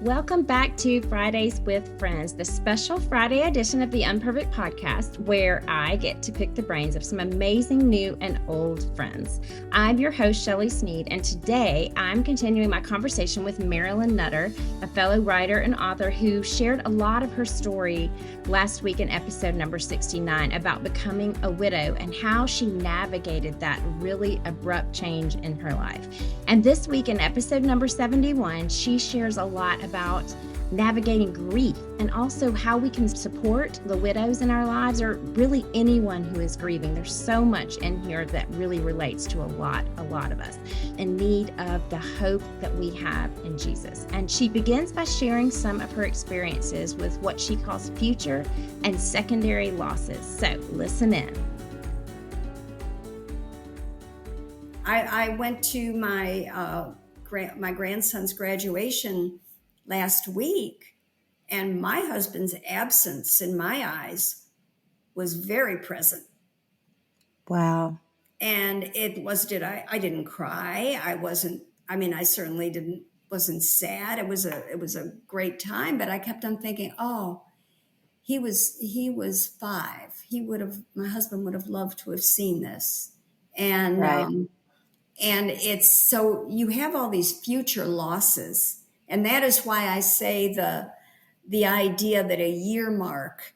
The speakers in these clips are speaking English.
Welcome back to Fridays with Friends, the special Friday edition of the Unperfect Podcast, where I get to pick the brains of some amazing new and old friends. I'm your host, Shelley Sneed, and today I'm continuing my conversation with Marilyn Nutter, a fellow writer and author who shared a lot of her story last week in episode number 69 about becoming a widow and how she navigated that really abrupt change in her life. And this week in episode number 71, she shares a lot about navigating grief and also how we can support the widows in our lives, or really anyone who is grieving. There's so much in here that really relates to a lot of us in need of the hope that we have in Jesus. And she begins by sharing some of her experiences with what she calls future and secondary losses. So listen in. I went to my grandson's graduation last week, and my husband's absence in my eyes was very present. Wow. And I didn't cry. I certainly wasn't sad. It was a great time, but I kept on thinking, oh, he was 5. My husband would have loved to have seen this. And, right. And it's so you have all these future losses. And that is why I say the idea that a year mark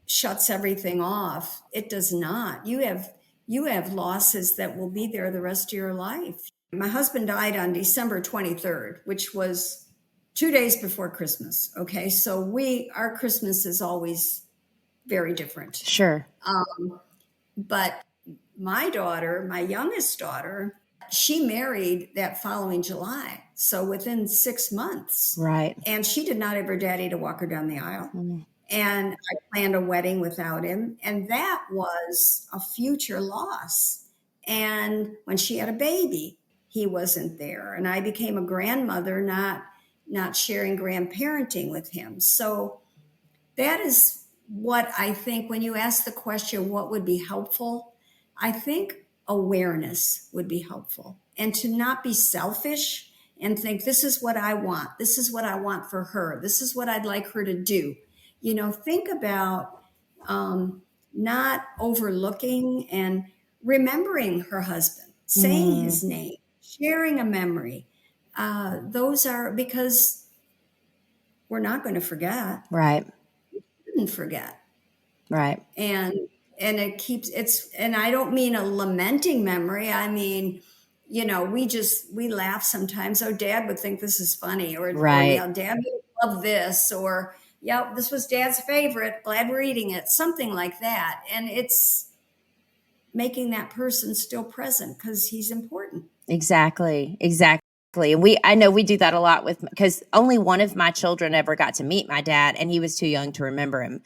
shuts everything off. It does not. You have losses that will be there the rest of your life. My husband died on December 23rd, which was 2 days before Christmas. Okay. So our Christmas is always very different. Sure. But my youngest daughter, she married that following July. So within 6 months. Right. And she did not have her daddy to walk her down the aisle. Mm. And I planned a wedding without him. And that was a future loss. And when she had a baby, he wasn't there. And I became a grandmother, not sharing grandparenting with him. So that is what I think when you ask the question, what would be helpful? I think awareness would be helpful, and to not be selfish and think, this is what I want. This is what I want for her. This is what I'd like her to do. Think about not overlooking and remembering her husband, saying his name, sharing a memory. Those are because we're not going to forget. Right. We shouldn't forget. Right. And and I don't mean a lamenting memory. I mean, we laugh sometimes. Oh, Dad would think this is funny, or right. Or, Dad would love this, or this was Dad's favorite. Glad we're eating it. Something like that. And it's making that person still present because he's important. Exactly. And I know we do that a lot because only one of my children ever got to meet my dad, and he was too young to remember him.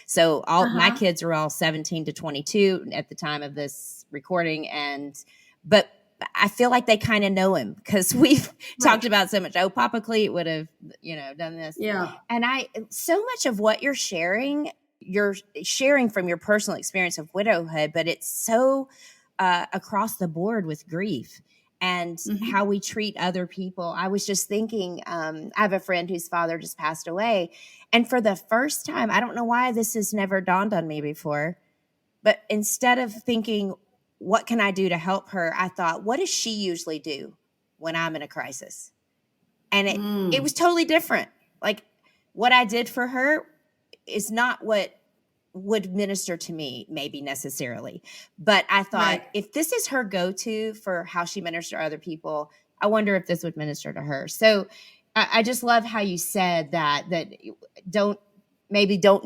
So my kids are all 17 to 22 at the time of this recording. But I feel like they kind of know him because we've talked about so much. Oh, Papa Cleet would have, done this. Yeah. And so much of what you're sharing from your personal experience of widowhood, but it's so across the board with grief and how we treat other people. I was just thinking, I have a friend whose father just passed away. And for the first time, I don't know why this has never dawned on me before, but instead of thinking, what can I do to help her? I thought, what does she usually do when I'm in a crisis? And it was totally different. Like what I did for her is not what would minister to me, maybe necessarily. But I thought, if this is her go-to for how she ministers to other people, I wonder if this would minister to her. So I just love how you said that don't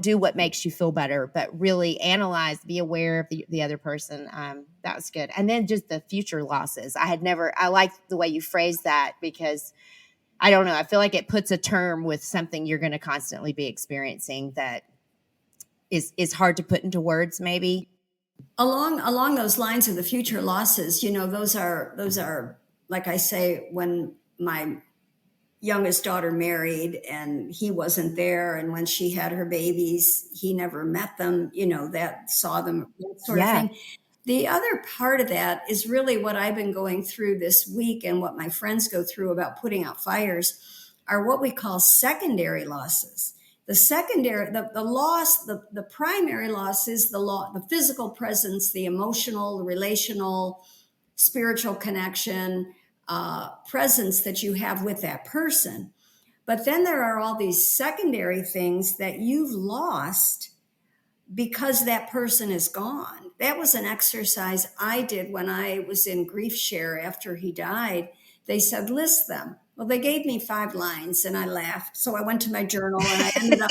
do what makes you feel better, but really analyze, be aware of the other person. That was good. And then just the future losses. I like the way you phrased that because I don't know. I feel like it puts a term with something you're going to constantly be experiencing that is hard to put into words, maybe. Along those lines of the future losses, those are, like I say, when my youngest daughter married and he wasn't there, and when she had her babies, he never met them, that saw them, that sort of thing. The other part of that is really what I've been going through this week and what my friends go through about putting out fires. are what we call secondary losses. The secondary, the loss, the primary loss is the physical presence, the emotional, the relational, spiritual connection, presence that you have with that person. But then there are all these secondary things that you've lost because that person is gone. That was an exercise I did when I was in grief share after he died. They said, list them. Well, they gave me 5 lines and I laughed. So I went to my journal and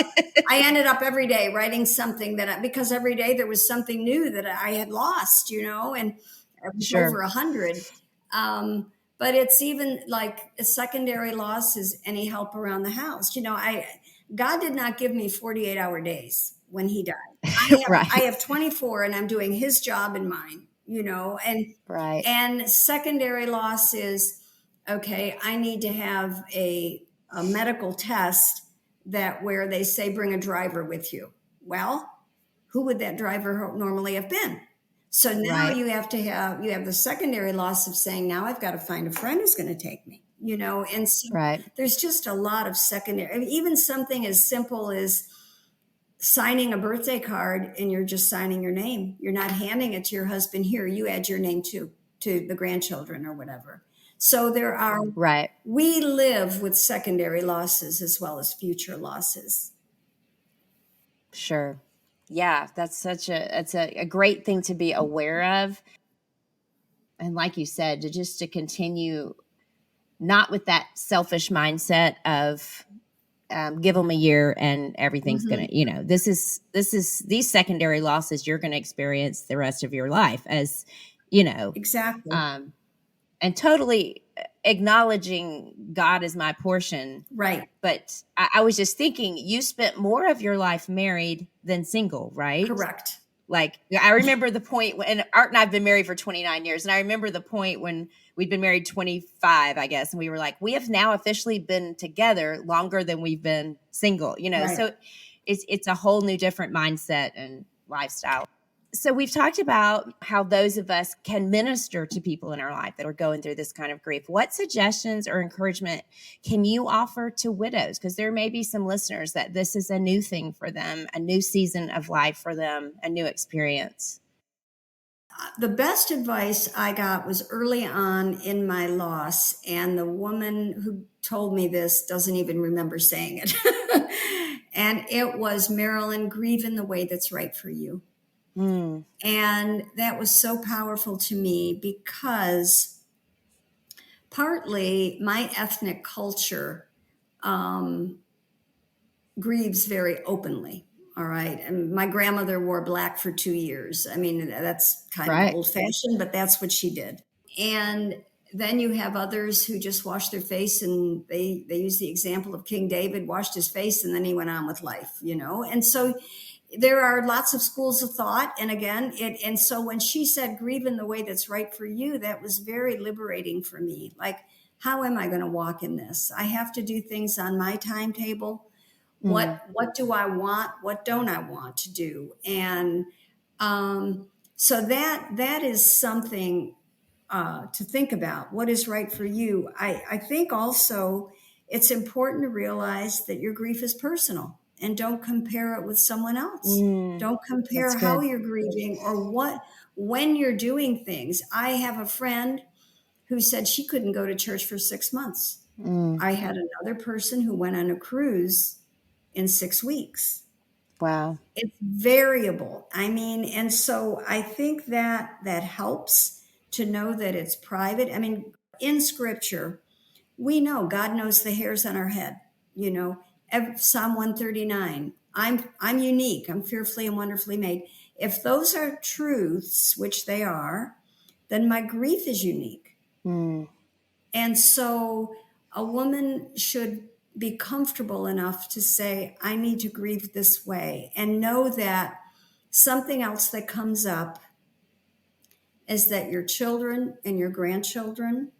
I ended up every day writing something because every day there was something new that I had lost, and it was over 100. But it's even like a secondary loss is any help around the house. God did not give me 48-hour days when he died. I have 24 and I'm doing his job and mine, and secondary loss is, okay, I need to have a medical test where they say, bring a driver with you. Well, who would that driver normally have been? So now you have the secondary loss of saying, now I've got to find a friend who's going to take me, and so there's just a lot of secondary, even something as simple as signing a birthday card and you're just signing your name. You're not handing it to your husband. Here, you add your name to the grandchildren or whatever. So there are, we live with secondary losses as well as future losses. Sure. Yeah, that's a great thing to be aware of. And like you said, to continue not with that selfish mindset of give them a year and everything's going to, these secondary losses you're going to experience the rest of your life as, exactly. And totally acknowledging God is my portion. Right. But I was just thinking, you spent more of your life married than single, right? Correct. Like, I remember the point when Art and I have been married for 29 years. And I remember the point when we'd been married 25, I guess. And we were like, we have now officially been together longer than we've been single, So it's a whole new different mindset and lifestyle. So we've talked about how those of us can minister to people in our life that are going through this kind of grief. What suggestions or encouragement can you offer to widows? Because there may be some listeners that this is a new thing for them, a new season of life for them, a new experience. The best advice I got was early on in my loss, and the woman who told me this doesn't even remember saying it. And it was, Marilyn, grieve in the way that's right for you. And that was so powerful to me because partly my ethnic culture grieves very openly. All right. And my grandmother wore black for 2 years. I mean, that's kind of old fashioned, but that's what she did. And then you have others who just wash their face, and they use the example of King David, washed his face and then he went on with life, And so there are lots of schools of thought. And again, and so when she said, grieve in the way that's right for you, that was very liberating for me. Like, how am I going to walk in this? I have to do things on my timetable. What do I want? What don't I want to do? And so that is something to think about. What is right for you? I think also it's important to realize that your grief is personal. And don't compare it with someone else. Don't compare how you're grieving or when you're doing things. I have a friend who said she couldn't go to church for 6 months. I had another person who went on a cruise in 6 weeks. Wow. It's variable. I mean, and so I think that helps to know that it's private. I mean, in scripture, we know God knows the hairs on our head, Psalm 139, I'm unique. I'm fearfully and wonderfully made. If those are truths, which they are, then my grief is unique. And so a woman should be comfortable enough to say, I need to grieve this way, and know that something else that comes up is that your children and your grandchildren,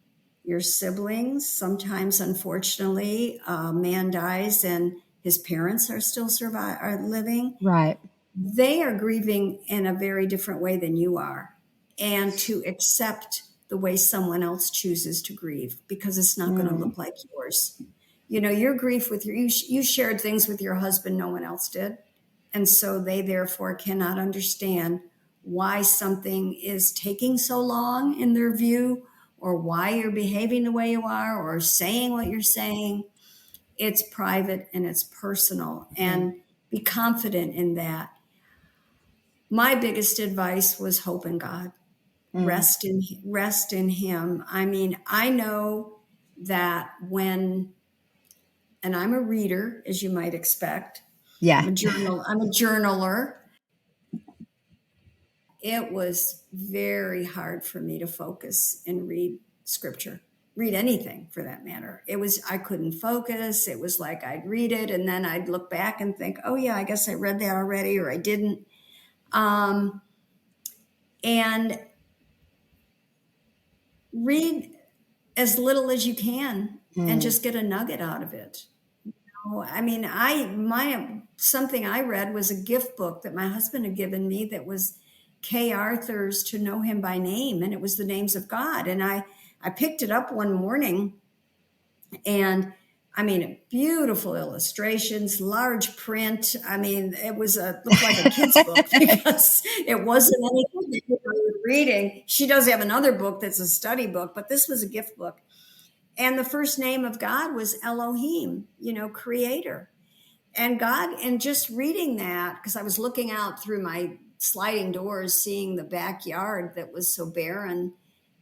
your siblings, sometimes, unfortunately, a man dies and his parents are still are living. Right. They are grieving in a very different way than you are. And to accept the way someone else chooses to grieve, because it's not going to look like yours. your grief with you shared things with your husband no one else did. And so they therefore cannot understand why something is taking so long in their view, or why you're behaving the way you are, or saying what you're saying. It's private and it's personal, and be confident in that. My biggest advice was hope in God. Rest in him. I mean, I know that and I'm a reader, as you might expect. Yeah. I'm a journaler. It was very hard for me to focus and read scripture, read anything for that matter. I couldn't focus. It was like I'd read it and then I'd look back and think, oh yeah, I guess I read that already, or I didn't. And read as little as you can and just get a nugget out of it. I mean, something I read was a gift book that my husband had given me that was Kay Arthur's To Know Him by Name, and it was the names of God. And I picked it up one morning, and I mean, beautiful illustrations, large print. I mean, it looked like a kid's book because it wasn't anything that you were reading. She does have another book that's a study book, but this was a gift book. And the first name of God was Elohim, creator. And God, and just reading that, because I was looking out through my sliding doors, seeing the backyard that was so barren.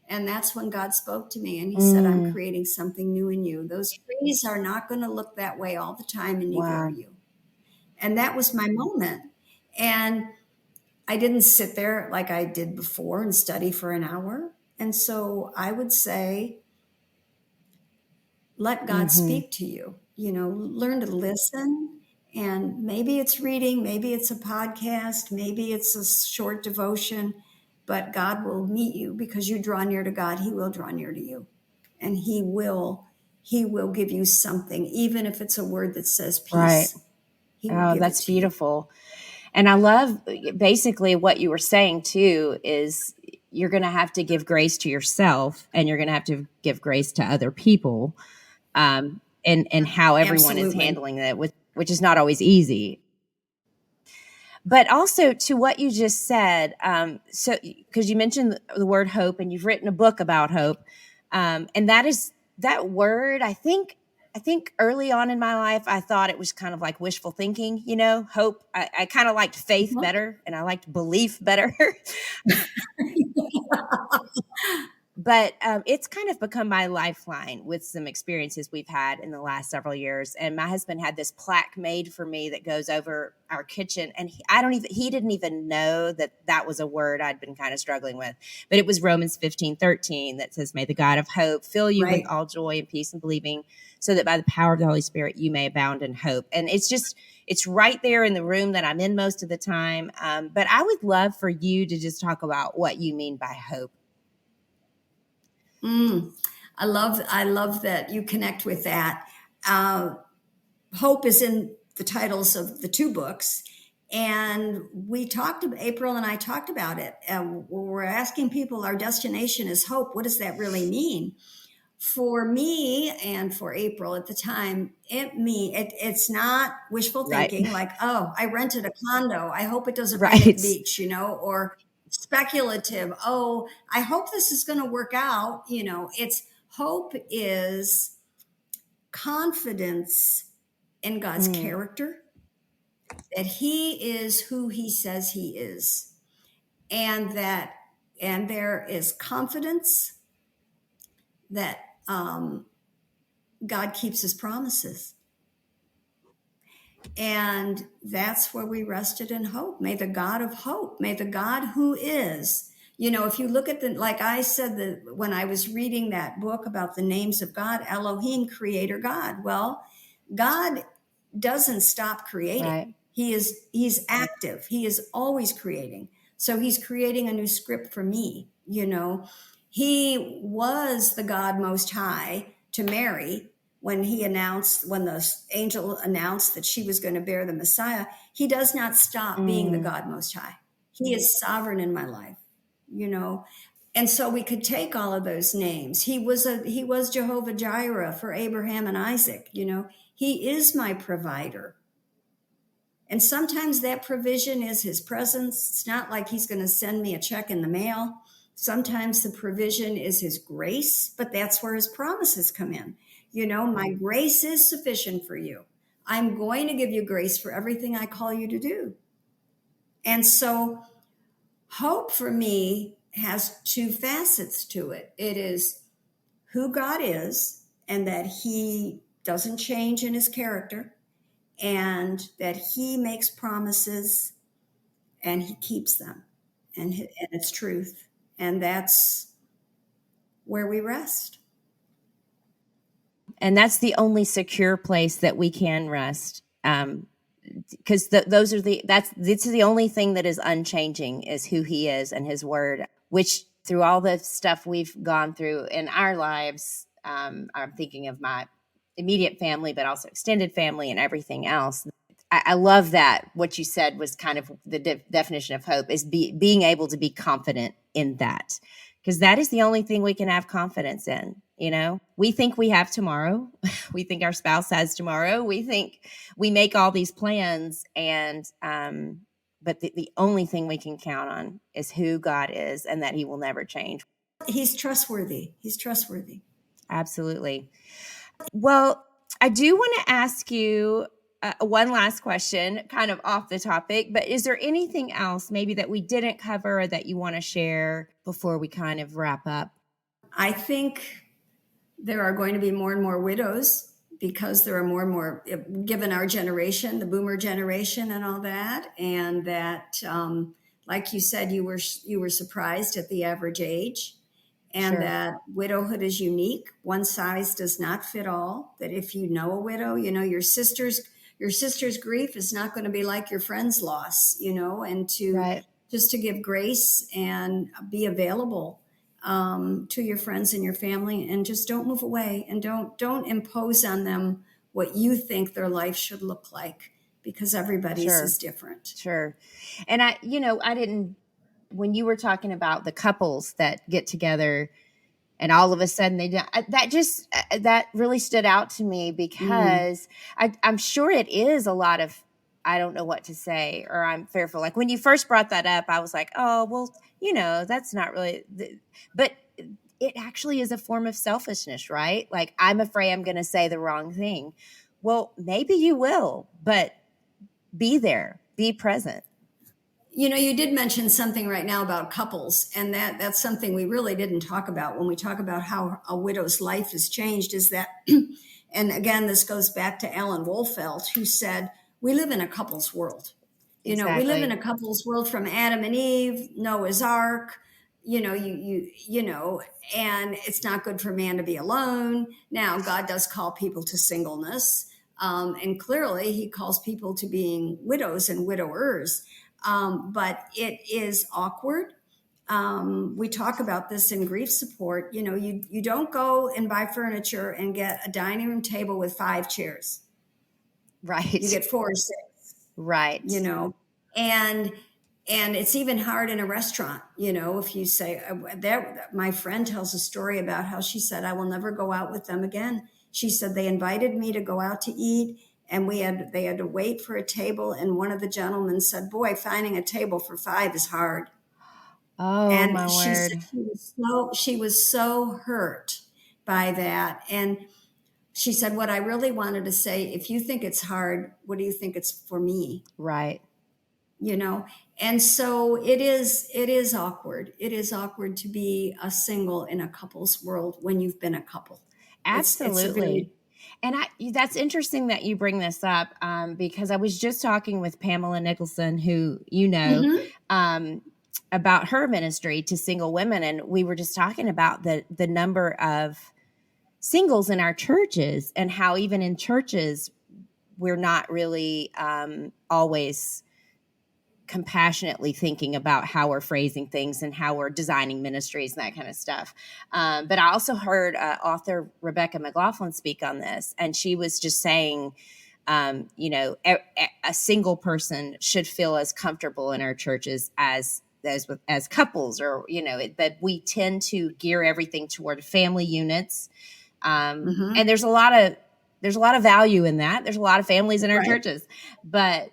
And that's when God spoke to me and he said, I'm creating something new in you. Those trees are not going to look that way all the time, and neither are you. And that was my moment. And I didn't sit there like I did before and study for an hour. And so I would say, let God speak to you, learn to listen. And maybe it's reading, maybe it's a podcast, maybe it's a short devotion, but God will meet you because you draw near to God. He will draw near to you, and he will give you something, even if it's a word that says peace. Right. Oh, that's beautiful. And I love basically what you were saying too, is you're going to have to give grace to yourself, and you're going to have to give grace to other people. And how everyone is handling that, which is not always easy. But also to what you just said, so because you mentioned the word hope, and you've written a book about hope, and that word, I think early on in my life, I thought it was kind of like wishful thinking, hope. I kind of liked faith better, and I liked belief better. But it's kind of become my lifeline with some experiences we've had in the last several years. And my husband had this plaque made for me that goes over our kitchen. And he didn't even know that was a word I'd been kind of struggling with. But it was Romans 15:13 that says, may the God of hope fill you with all joy and peace and believing, so that by the power of the Holy Spirit, you may abound in hope. And it's right there in the room that I'm in most of the time. But I would love for you to just talk about what you mean by hope. I love that you connect with that. Hope is in the titles of the two books. And April and I talked about it. We're asking people, our destination is hope. What does that really mean? For me and for April at the time, it's not wishful thinking, like, oh, I rented a condo, I hope it doesn't rain at the beach, or speculative, oh, I hope this is going to work out. It's hope is confidence in God's character, that he is who he says he is, and there is confidence that God keeps his promises. And that's where we rested in hope. May the God of hope, may the God who is, if you look at like I said, when I was reading that book about the names of God, Elohim, creator God. Well, God doesn't stop creating. Right. He's active. He is always creating. So he's creating a new script for me. He was the God Most High to Mary when the angel announced that she was going to bear the Messiah. He does not stop being the God Most High. He is sovereign in my life. And so we could take all of those names. He was Jehovah Jireh for Abraham and Isaac. He is my provider. And sometimes that provision is his presence. It's not like he's going to send me a check in the mail. Sometimes the provision is his grace, but that's where his promises come in. My grace is sufficient for you. I'm going to give you grace for everything I call you to do. And so hope for me has two facets to it. It is who God is, and that he doesn't change in his character, and that he makes promises and he keeps them, and it's truth. And that's where we rest. And that's the only secure place that we can rest. Because it's the only thing that is unchanging is who he is and his word, which through all the stuff we've gone through in our lives, I'm thinking of my immediate family, but also extended family and everything else. I love that what you said was kind of the definition of hope is being able to be confident in that, because that is the only thing we can have confidence in. We think we have tomorrow. We think our spouse has tomorrow. We think we make all these plans, and but the only thing we can count on is who God is, and that he will never change. He's trustworthy. Absolutely. Well, I do want to ask you one last question, kind of off the topic, but is there anything else maybe that we didn't cover or that you want to share before we kind of wrap up? I think there are going to be more and more widows, because there are more and more, given our generation, the boomer generation and all that. And that, like you said, you were surprised at the average age, and Sure. that widowhood is unique. One size does not fit all. That if you know a widow, your sister's grief is not going to be like your friend's loss, and Right. just to give grace and be available to your friends and your family, and just don't move away, and don't impose on them what you think their life should look like, because everybody's Sure. is different. Sure. And I didn't, when you were talking about the couples that get together and all of a sudden that really stood out to me, because I'm sure it is a lot of, I don't know what to say, or I'm fearful. Like when you first brought that up, I was like, oh, well, that's not really, but it actually is a form of selfishness, right? Like, I'm afraid I'm going to say the wrong thing. Well, maybe you will, but be there, be present. You did mention something right now about couples, and that's something we really didn't talk about when we talk about how a widow's life has changed, is that, and again, this goes back to Alan Wolfelt, who said, we live in a couple's world. Exactly. We live in a couple's world from Adam and Eve, Noah's Ark, and it's not good for man to be alone. Now, God does call people to singleness, and clearly he calls people to being widows and widowers. But it is awkward. We talk about this in grief support. You don't go and buy furniture and get a dining room table with 5 chairs. Right. You get 4 or 6. Right. And it's even hard in a restaurant. If you say that, my friend tells a story about how she said, I will never go out with them again. She said, they invited me to go out to eat, and they had to wait for a table. And one of the gentlemen said, boy, finding a table for 5 is hard. Oh, and my she word. said she was so hurt by that. And she said, what I really wanted to say, if you think it's hard, what do you think it's for me? Right. And so it is awkward. It is awkward to be a single in a couple's world when you've been a couple. Absolutely. And that's interesting that you bring this up, because I was just talking with Pamela Nicholson, who about her ministry to single women. And we were just talking about the number of singles in our churches, and how even in churches, we're not really always compassionately thinking about how we're phrasing things and how we're designing ministries and that kind of stuff. But I also heard author Rebecca McLaughlin speak on this, and she was just saying, a single person should feel as comfortable in our churches as as couples, or but we tend to gear everything toward family units. And there's a lot of value in that. There's a lot of families in our churches, but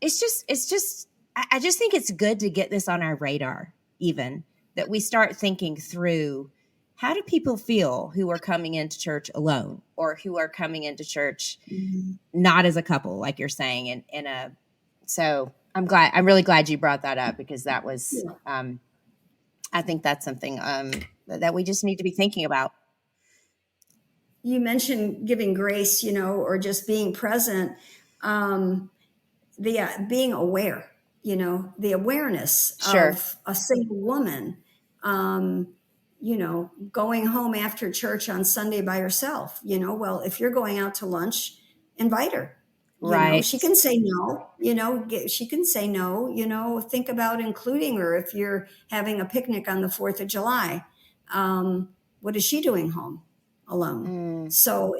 it's just I just think it's good to get this on our radar, even that we start thinking through, how do people feel who are coming into church alone, or who are coming into church not as a couple, like you're saying. So I'm really glad you brought that up, because that was, I think that's something that we just need to be thinking about. You mentioned giving grace, or just being present. Being aware, the awareness of a single woman, going home after church on Sunday by herself. Well, if you're going out to lunch, invite her. She can say no. She can say no. Think about including her if you're having a picnic on the 4th of July. What is she doing home alone? So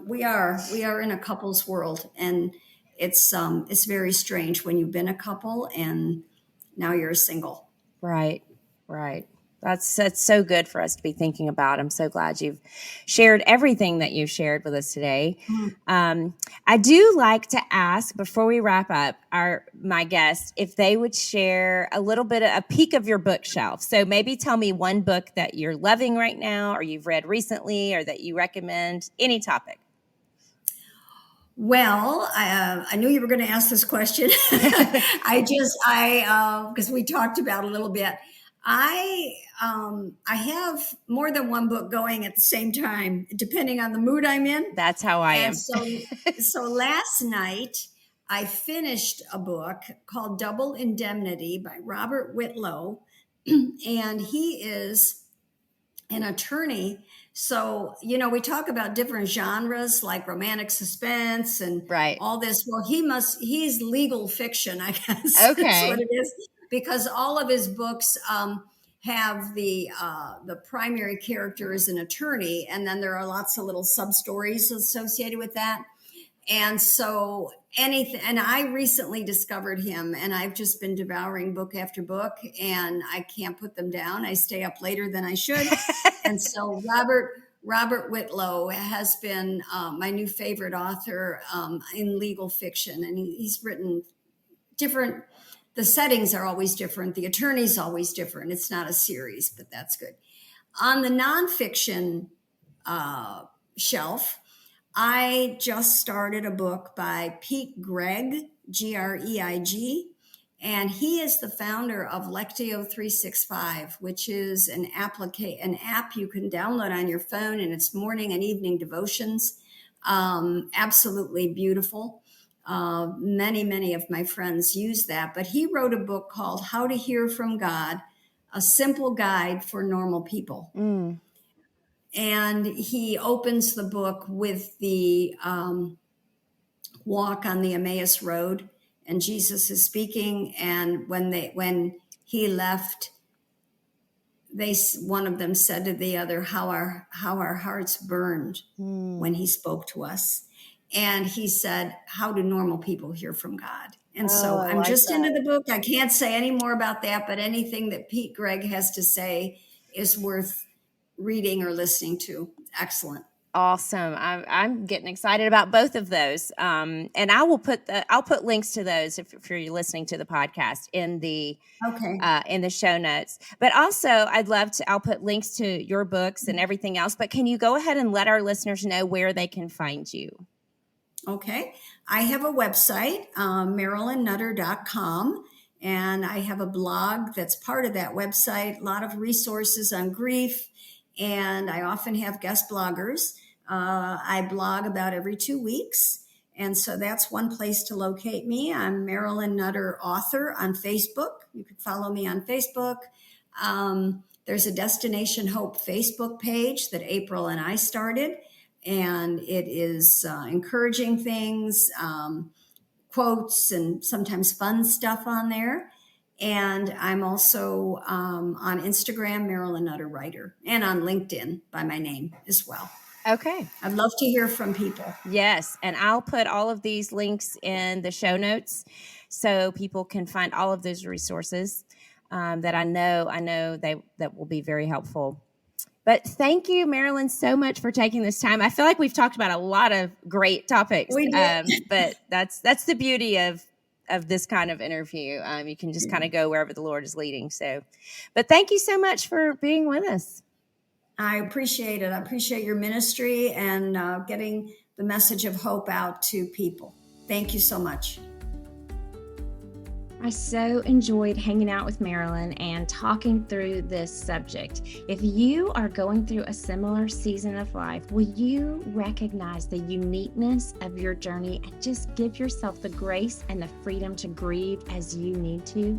we are in a couple's world, and it's very strange when you've been a couple and now you're single. Right. That's so good for us to be thinking about. I'm so glad you've shared everything that you've shared with us today. I do like to ask, before we wrap up, my guests if they would share a little bit of a peek of your bookshelf. So maybe tell me one book that you're loving right now, or you've read recently, or that you recommend. Any topic. Well, I knew you were going to ask this question. Because we talked about it a little bit. I have more than one book going at the same time, depending on the mood I'm in. That's how I am. So last night I finished a book called Double Indemnity by Robert Whitlow, and he is an attorney. So, we talk about different genres like romantic suspense and all this. Well, he's legal fiction, I guess. Okay. That's what it is. Because all of his books have the primary character as an attorney, and then there are lots of little sub-stories associated with that. And so and I recently discovered him, and I've just been devouring book after book, and I can't put them down. I stay up later than I should. And so Robert Whitlow has been my new favorite author in legal fiction. And he's written different, the settings are always different. The attorney's always different. It's not a series, but that's good. On the nonfiction shelf, I just started a book by Pete Greig, Greig, and he is the founder of Lectio 365, which is an app you can download on your phone, and it's morning and evening devotions. Absolutely beautiful. Many of my friends use that, but he wrote a book called How to Hear from God, A Simple Guide for Normal People. And he opens the book with the walk on the Emmaus Road, and Jesus is speaking. And when he left, one of them said to the other, how our hearts burned when he spoke to us. And he said, how do normal people hear from God? And so I'm just into the book. I can't say any more about that, but anything that Pete Greig has to say is worth reading or listening to. Excellent. Awesome. I'm getting excited about both of those. And I'll put links to those if you're listening to the podcast in the show notes. But also I'll put links to your books and everything else. But can you go ahead and let our listeners know where they can find you? Okay. I have a website, marilynnutter.com. And I have a blog that's part of that website, a lot of resources on grief. And I often have guest bloggers. I blog about every 2 weeks. And so that's one place to locate me. I'm Marilyn Nutter Author on Facebook. You can follow me on Facebook. There's a Destination Hope Facebook page that April and I started. And it is encouraging things, quotes, and sometimes fun stuff on there. And I'm also on Instagram, Marilyn Nutter Writer, and on LinkedIn by my name as well. Okay. I'd love to hear from people. Yes. And I'll put all of these links in the show notes. so people can find all of those resources that I know that will be very helpful. But thank you, Marilyn, so much for taking this time. I feel like we've talked about a lot of great topics, We did. but that's the beauty of this kind of interview. You can just kind of go wherever the Lord is leading. So, but thank you so much for being with us. I appreciate it. I appreciate your ministry and getting the message of hope out to people. Thank you so much. I so enjoyed hanging out with Marilyn and talking through this subject. If you are going through a similar season of life, will you recognize the uniqueness of your journey and just give yourself the grace and the freedom to grieve as you need to?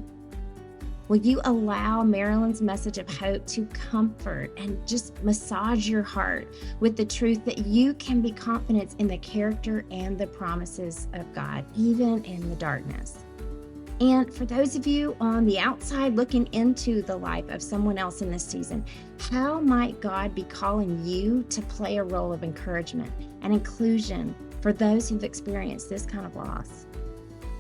Will you allow Marilyn's message of hope to comfort and just massage your heart with the truth that you can be confident in the character and the promises of God, even in the darkness? And for those of you on the outside looking into the life of someone else in this season, how might God be calling you to play a role of encouragement and inclusion for those who've experienced this kind of loss?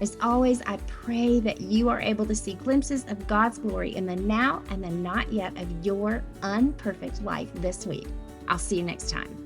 As always, I pray that you are able to see glimpses of God's glory in the now and the not yet of your unperfect life this week. I'll see you next time.